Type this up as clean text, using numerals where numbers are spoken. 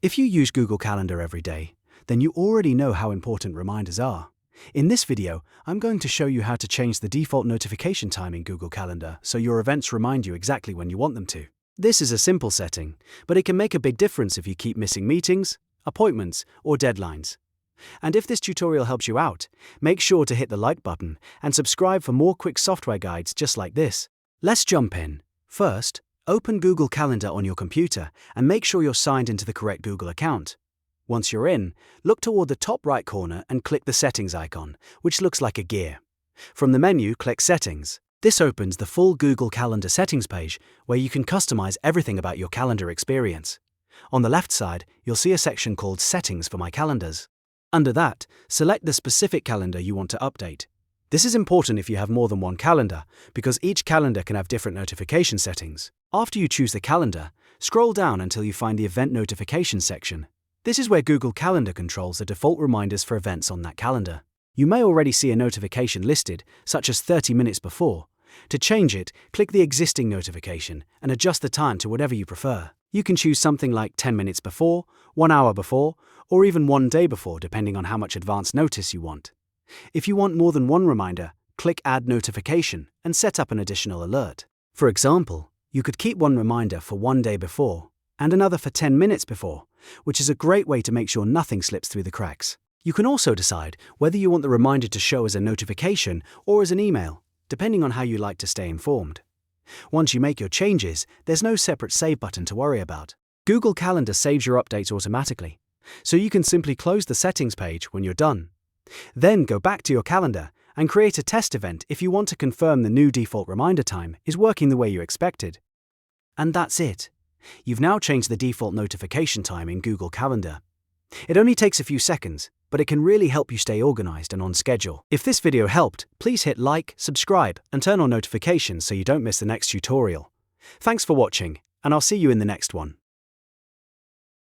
If you use Google Calendar every day, then you already know how important reminders are. In this video, I'm going to show you how to change the default notification time in Google Calendar so your events remind you exactly when you want them to. This is a simple setting, but it can make a big difference if you keep missing meetings, appointments, or deadlines. And if this tutorial helps you out, make sure to hit the like button and subscribe for more quick software guides just like this. Let's jump in. First, open Google Calendar on your computer and make sure you're signed into the correct Google account. Once you're in, look toward the top right corner and click the Settings icon, which looks like a gear. From the menu, click Settings. This opens the full Google Calendar settings page where you can customize everything about your calendar experience. On the left side, you'll see a section called Settings for My Calendars. Under that, select the specific calendar you want to update. This is important if you have more than one calendar, because each calendar can have different notification settings. After you choose the calendar, scroll down until you find the Event Notifications section. This is where Google Calendar controls the default reminders for events on that calendar. You may already see a notification listed, such as 30 minutes before. To change it, click the existing notification and adjust the time to whatever you prefer. You can choose something like 10 minutes before, 1 hour before, or even 1 day before, depending on how much advance notice you want. If you want more than one reminder, click Add Notification and set up an additional alert. For example, you could keep one reminder for 1 day before and another for 10 minutes before, which is a great way to make sure nothing slips through the cracks. You can also decide whether you want the reminder to show as a notification or as an email, depending on how you like to stay informed. Once you make your changes, there's no separate Save button to worry about. Google Calendar saves your updates automatically, so you can simply close the settings page when you're done. Then go back to your calendar and create a test event if you want to confirm the new default reminder time is working the way you expected. And that's it. You've now changed the default notification time in Google Calendar. It only takes a few seconds, but it can really help you stay organized and on schedule. If this video helped, please hit like, subscribe, and turn on notifications so you don't miss the next tutorial. Thanks for watching, and I'll see you in the next one.